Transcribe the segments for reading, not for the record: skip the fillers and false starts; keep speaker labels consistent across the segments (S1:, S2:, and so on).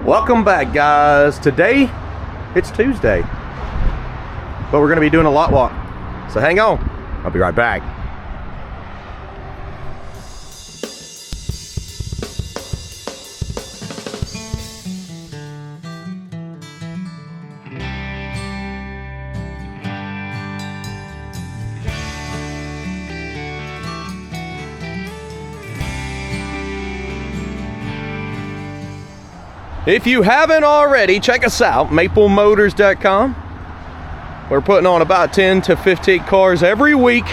S1: Welcome back, guys. Today it's Tuesday, but we're going to be doing a lot walk, so hang on, I'll be right back. If you haven't already, check us out, maplemotors.com. We're putting on about 10 to 15 cars every week.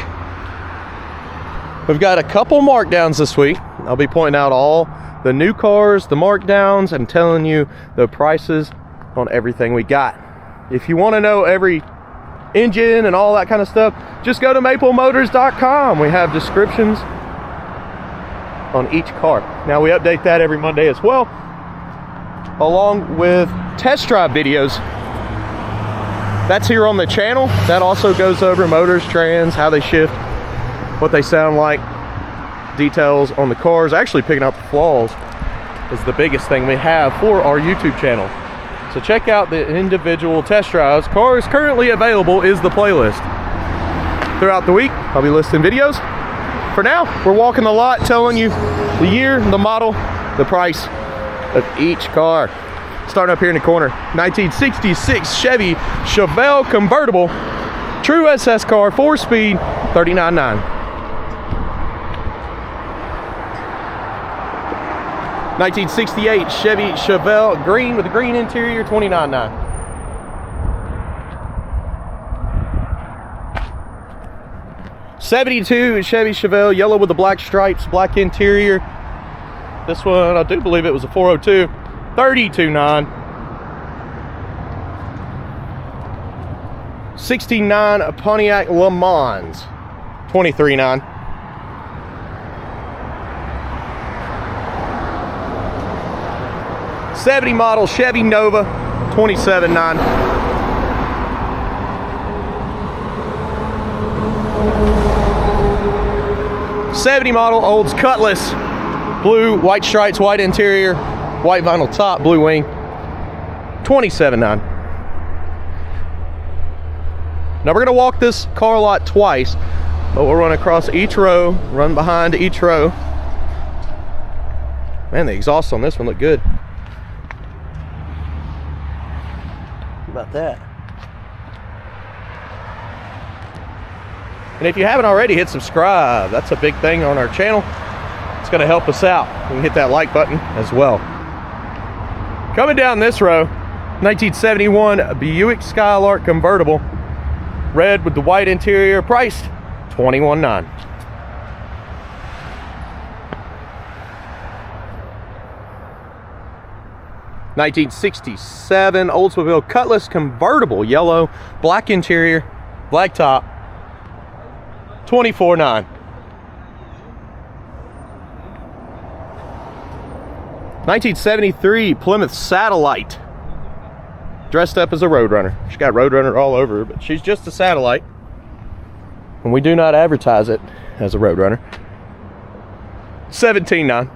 S1: We've got a couple markdowns this week. I'll be pointing out all the new cars, the markdowns, and telling you the prices on everything we got. If you want to know every engine and all that kind of stuff, just go to maplemotors.com. We have descriptions on each car. Now we update that every Monday as well, along with test drive videos. That's here on the channel. That also goes over motors, trans, how they shift, what they sound like, details on the cars. Actually picking out the flaws is the biggest thing we have for our YouTube channel. So check out the individual test drives. Cars currently available is the playlist. Throughout the week, I'll be listing videos. For now, we're walking the lot, telling you the year, the model, the price of each car. Starting up here in the corner, 1966 Chevy Chevelle convertible, true SS car, 4-speed, $39,900. 1968 Chevy Chevelle green with a green interior, $29,900. 72 Chevy Chevelle yellow with the black stripes, black interior. This one, I do believe it was a 402, $32,900. 69 Pontiac Le Mans, $23,900. 70 model Chevy Nova, $27,900. 70 model Olds Cutlass, blue, white stripes, white interior, white vinyl top, blue wing, $27,900. Now we're gonna walk this car lot twice, but we'll run across each row, run behind each row. Man, the exhaust on this one look good. How about that? And if you haven't already, hit subscribe. That's a big thing on our channel. It's going to help us out. You can hit that like button as well. Coming down this row, 1971 Buick Skylark convertible, red with the white interior, priced $21,900. 1967 Oldsmobile Cutlass convertible, yellow, black interior, black top, $24,900. 1973 Plymouth Satellite, dressed up as a Roadrunner. She's got Roadrunner all over her, but she's just a Satellite, and we do not advertise it as a Roadrunner. $17,900.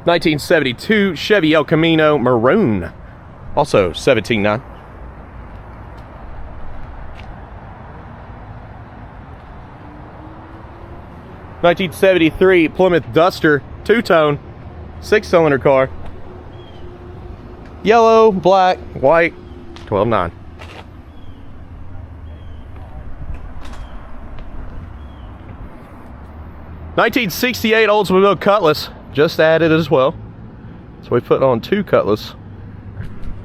S1: 1972 Chevy El Camino Maroon, also $17,900. 1973 Plymouth Duster, two-tone, 6-cylinder car, yellow, black, white, $12,900. 1968 Oldsmobile Cutlass, just added as well. So we put on two Cutlass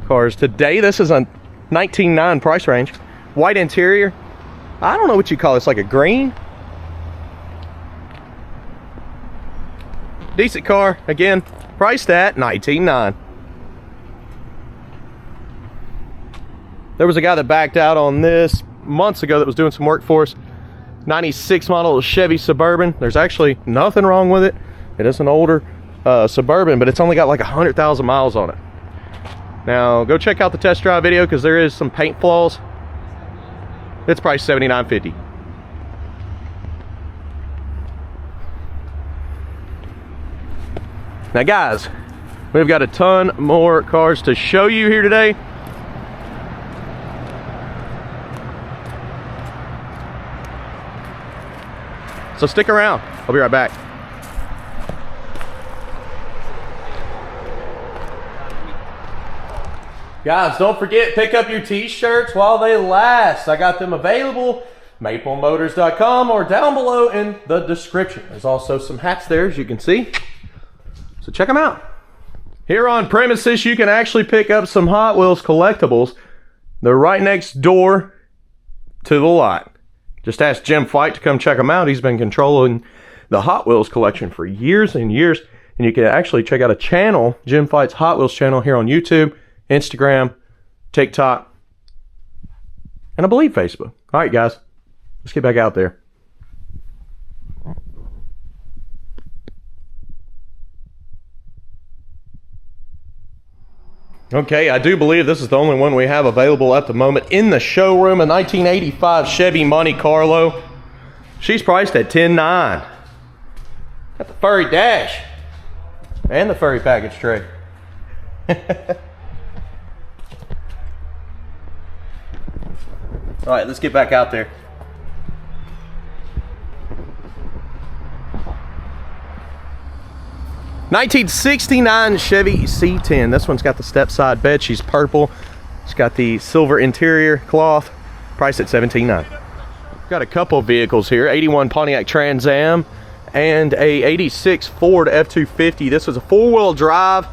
S1: cars today. This is a $19,900 price range. White interior. I don't know what you call this, like a green. Decent car, again, priced at $19,900. There was a guy that backed out on this months ago that was doing some work for us. 96 model Chevy Suburban. There's actually nothing wrong with it. It is an older Suburban, but it's only got like 100,000 miles on it. Now, go check out the test drive video because there is some paint flaws. It's priced $79.50. Now guys, We've got a ton more cars to show you here today. So stick around. I'll be right back. Guys, don't forget, pick up your t-shirts while they last. I got them available, maplemotors.com, or down below in the description. There's also some hats there, as you can see. So check them out. Here on premises, you can actually pick up some Hot Wheels collectibles. They're right next door to the lot. Just ask Jim Fight to come check them out. He's been controlling the Hot Wheels collection for years and years. And you can actually check out a channel, Jim Fight's Hot Wheels channel, here on YouTube, Instagram, TikTok, and I believe Facebook. All right, guys, let's get back out there. Okay, I do believe this is the only one we have available at the moment in the showroom, a 1985 Chevy Monte Carlo. She's priced at $10,900. Got the furry dash and the furry package tray. All right, let's get back out there. '69 Chevy C10. This one's got the step side bed. She's purple. It's got the silver interior cloth. Priced at $17,900. Got a couple vehicles here. 81 Pontiac Trans Am and a 86 Ford F-250. This was a four-wheel drive.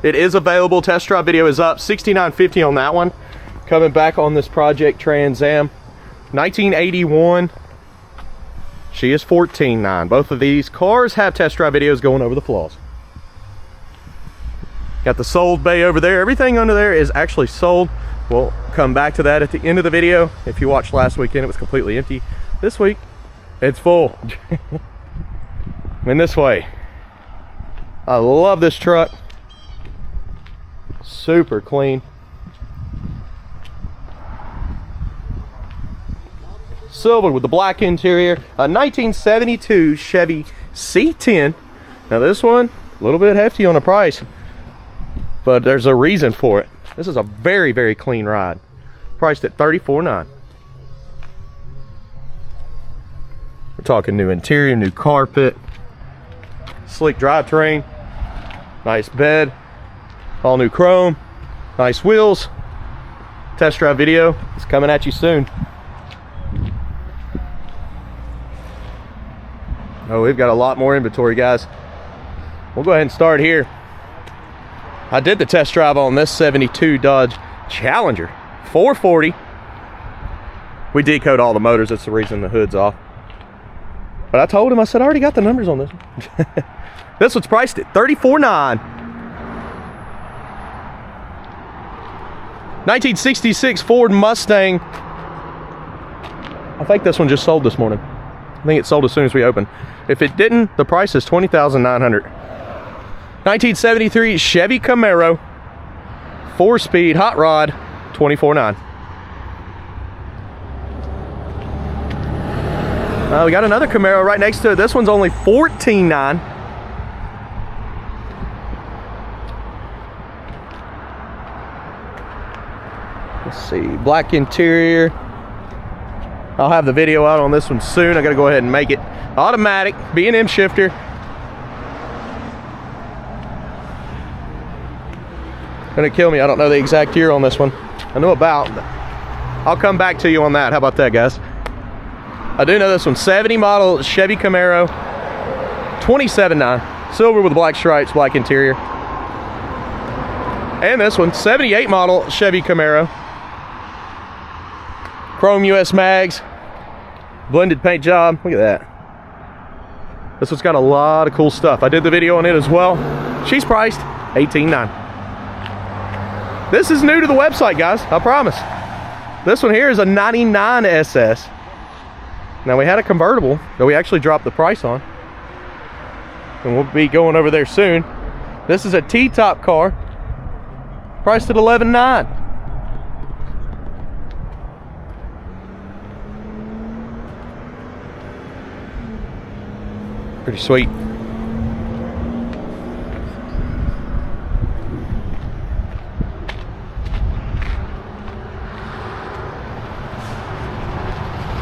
S1: It is available. Test drive video is up. $69.50 on that one. Coming back on this Project Trans Am, 1981. She is $14,900. Both of these cars have test drive videos going over the flaws. Got the sold bay over there. Everything under there is actually sold. We'll come back to that at the end of the video. If you watched last weekend, it was completely empty. This week, it's full. And this way. I love this truck. Super clean. Silver with the black interior, a 1972 Chevy C10. Now this one, a little bit hefty on the price, but there's a reason for it. This is a very, very clean ride. Priced at $34,900. We're talking new interior, new carpet, slick drivetrain, nice bed, all new chrome, nice wheels. Test drive video is coming at you soon. Oh, we've got a lot more inventory, guys. We'll go ahead and start here. I did the test drive on this 72 Dodge Challenger 440. We decode all the motors. That's the reason the hood's off. But I told him, I said, I already got the numbers on this one. This one's priced at $34,900. 1966 Ford Mustang. I think this one just sold this morning. I think it sold as soon as we opened. If it didn't, the price is $20,900. 1973 Chevy Camaro, 4-speed hot rod, $24,900. We got another Camaro right next to it. This one's only $14,900. Let's see, black interior. I'll have the video out on this one soon. I gotta go ahead and make it. Automatic, B&M shifter. Gonna kill me, I don't know the exact year on this one. I know about, but I'll come back to you on that. How about that, guys? I do know this one, 70 model Chevy Camaro, $27,900. Silver with black stripes, black interior. And this one, 78 model Chevy Camaro. Chrome US mags, blended paint job. Look at that. This one's got a lot of cool stuff. I did the video on it as well. She's priced $18,900. This is new to the website, guys, I promise. This one here is a 99 SS. Now we had a convertible that we actually dropped the price on, and we'll be going over there soon. This is a T-top car, priced at $11,900. Pretty sweet.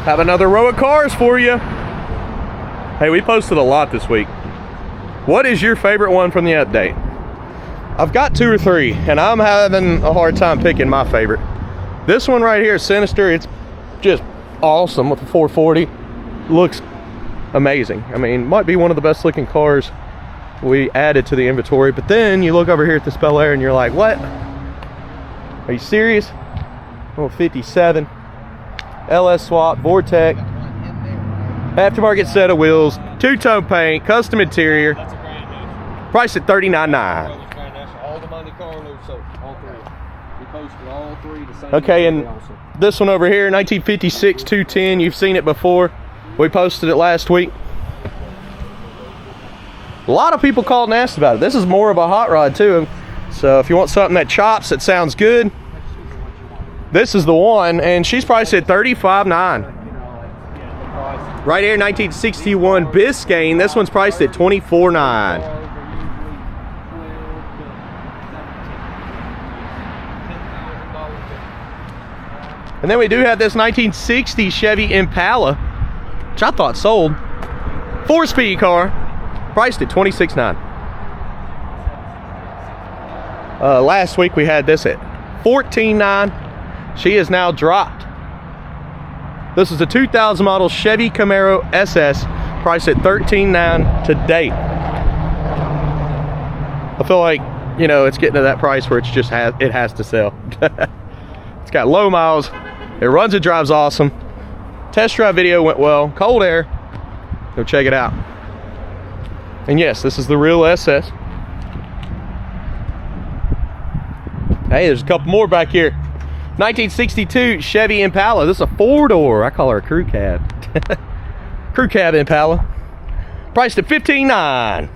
S1: Have another row of cars for you. Hey, we posted a lot this week. What is your favorite one from the update? I've got 2 or 3, and I'm having a hard time picking my favorite. This one right here is Sinister. It's just awesome with the 440. Looks amazing. I mean, might be one of the best looking cars we added to the inventory. But then you look over here at this Bel Air and you're like, what? Are you serious? Oh, 57. LS swap, Vortec. Aftermarket set of wheels, 2-tone paint, custom interior.
S2: That's a brand new.
S1: Priced at $39,900.
S2: All the Monte Carlos, so all 3. We posted all 3 the same.
S1: Okay, and this one over here, 1956 210. You've seen it before. We posted it last week. A lot of people called and asked about it. This is more of a hot rod too. So if you want something that chops, that sounds good, this is the one, and she's priced at $35,900. Right here, 1961 Biscayne. This one's priced at $24,900. And then we do have this 1960 Chevy Impala, which I thought sold. 4-speed car, priced at $26,900. Last week we had this at $14,900. She is now dropped. This is a 2000 model Chevy Camaro SS, priced at $13,900 today. I feel like, you know, it's getting to that price where it's just it has to sell. It's got low miles. It runs and drives awesome. Test drive video went well. Cold air. Go check it out. And yes, this is the real SS. Hey, there's a couple more back here. 1962 Chevy Impala. This is a 4-door. I call her a crew cab. Crew cab Impala. Priced at $15,900.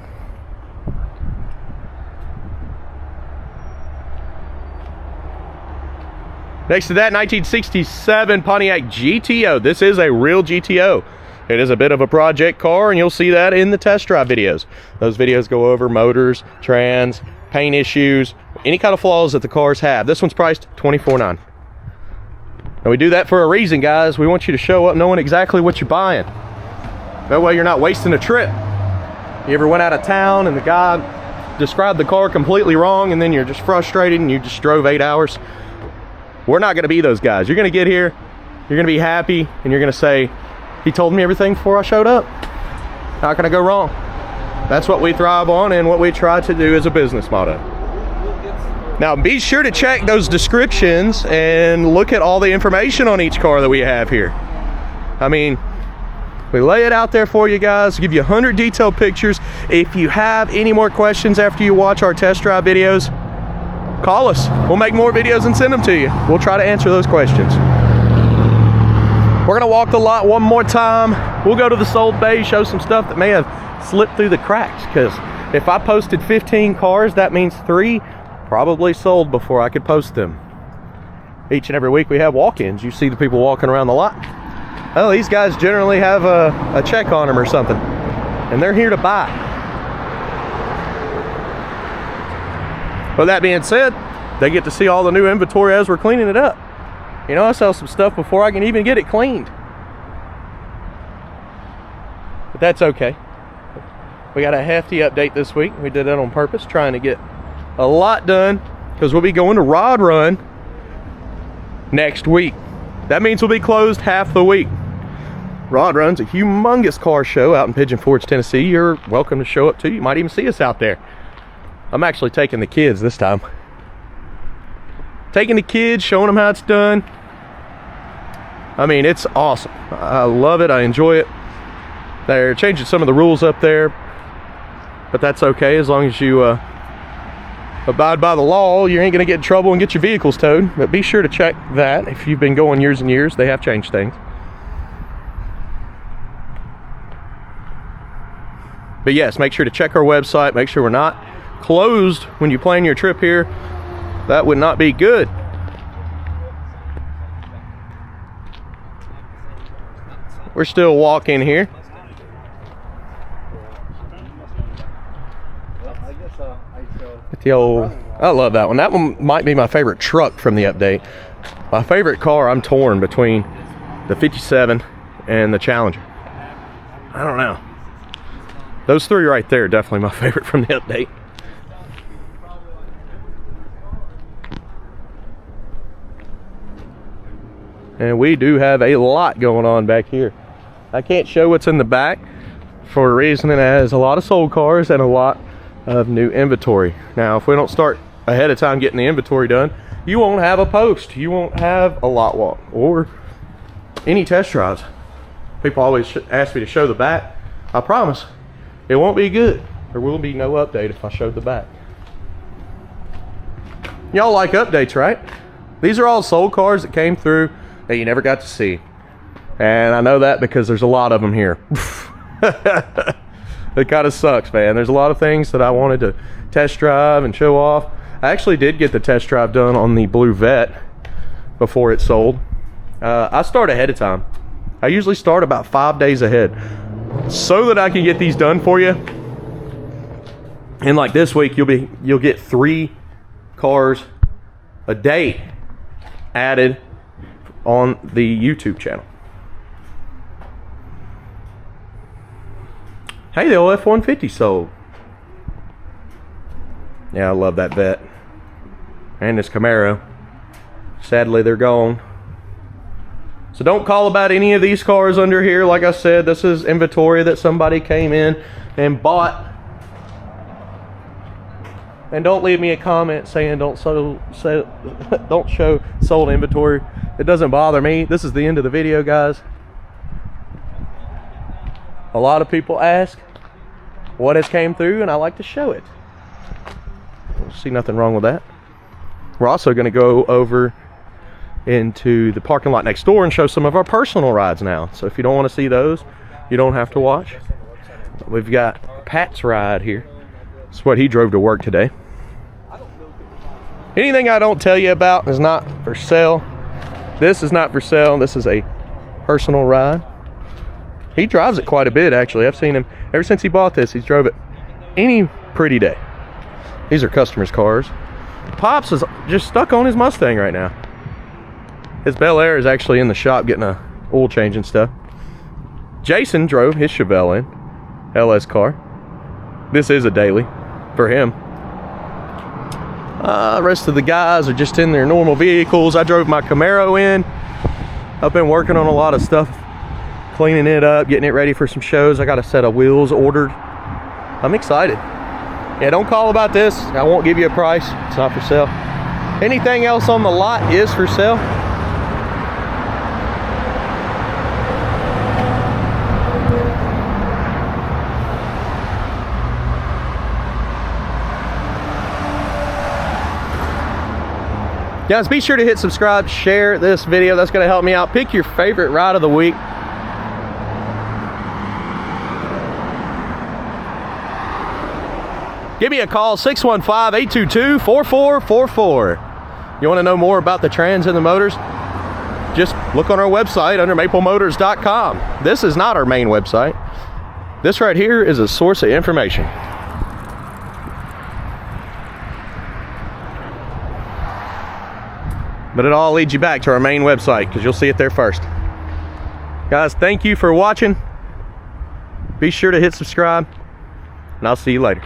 S1: Next to that, 1967 Pontiac GTO. This is a real GTO. It is a bit of a project car, and you'll see that in the test drive videos. Those videos go over motors, trans, paint issues, any kind of flaws that the cars have. This one's priced $24,900. And we do that for a reason, guys. We want you to show up knowing exactly what you're buying. That way you're not wasting a trip. You ever went out of town and the guy described the car completely wrong, and then you're just frustrated and you just drove 8 hours? We're not going to be those guys. You're going to get here, you're going to be happy, and you're going to say, he told me everything before I showed up. Not going to go wrong. That's what we thrive on and what we try to do as a business motto. Now be sure to check those descriptions and look at all the information on each car that we have here. I mean, we lay it out there for you guys, give you 100 detailed pictures. If you have any more questions after you watch our test drive videos, call us. We'll make more videos and send them to you. We'll try to answer those questions. We're gonna walk the lot one more time. We'll go to the sold bay, show some stuff that may have slipped through the cracks, because if I posted 15 cars, that means 3 probably sold before I could post them. Each and every week we have walk-ins. You see the people walking around the lot. Oh, these guys generally have a check on them or something, and they're here to buy. With that being said, they get to see all the new inventory as we're cleaning it up. You know, I sell some stuff before I can even get it cleaned. But that's okay. We got a hefty update this week. We did that on purpose, trying to get a lot done, because we'll be going to Rod Run next week. That means we'll be closed half the week. Rod Run's a humongous car show out in Pigeon Forge, Tennessee. You're welcome to show up too. You might even see us out there. I'm actually taking the kids this time. Taking the kids, showing them how it's done. I mean, it's awesome. I love it. I enjoy it. They're changing some of the rules up there, but that's okay as long as you abide by the law. You ain't gonna get in trouble and get your vehicles towed. But be sure to check that. If you've been going years and years, they have changed things. But yes, make sure to check our website. Make sure we're not closed when you plan your trip here. That would not be good. We're still walking here. The old, I love that one. That one might be my favorite truck from the update. My favorite car, I'm torn between the 57 and the Challenger. I don't know. Those three right there are definitely my favorite from the update. And we do have a lot going on back here. I can't show what's in the back for a reason it has a lot of sold cars and a lot of new inventory. Now, if we don't start ahead of time getting the inventory done, you won't have a post. You won't have a lot walk or any test drives. People always ask me to show the back. I promise it won't be good. There will be no update if I showed the back. Y'all like updates, right? These are all sold cars that came through that you never got to see. And I know that because there's a lot of them here. It kind of sucks, man. There's a lot of things that I wanted to test drive and show off. I actually did get the test drive done on the blue Vet before it sold. I start ahead of time. I usually start about 5 days ahead so that I can get these done for you. And like this week, you'll get 3 cars a day added on the YouTube channel. Hey, the old F-150 sold. Yeah, I love that Vet. And this Camaro. Sadly, they're gone. So don't call about any of these cars under here. Like I said, this is inventory that somebody came in and bought. And don't leave me a comment saying don't show sold inventory. It doesn't bother me. This is the end of the video, guys. A lot of people ask what has came through, and I like to show it. See nothing wrong with that. We're also going to go over into the parking lot next door and show some of our personal rides now. So if you don't want to see those, you don't have to watch. We've got Pat's ride here. It's what he drove to work today. Anything I don't tell you about is not for sale. This is not for sale. This is a personal ride. He drives it quite a bit, actually. I've seen him ever since he bought this. He's drove it any pretty day. These are customers' cars. Pops is just stuck on his Mustang right now. His Bel Air is actually in the shop getting a oil change and stuff. Jason drove his Chevelle in, LS car. This is a daily for him. The rest of the guys are just in their normal vehicles. I drove my Camaro in. I've been working on a lot of stuff, cleaning it up, getting it ready for some shows. I got a set of wheels ordered. I'm excited. Yeah, don't call about this. I won't give you a price. It's not for sale. Anything else on the lot is for sale. Guys, be sure to hit subscribe, share this video. That's going to help me out. Pick your favorite ride of the week. Give me a call, 615-822-4444. You want to know more about the trans and the motors? Just look on our website under maplemotors.com. This is not our main website. This right here is a source of information. But it all leads you back to our main website because you'll see it there first. Guys, thank you for watching. Be sure to hit subscribe, and I'll see you later.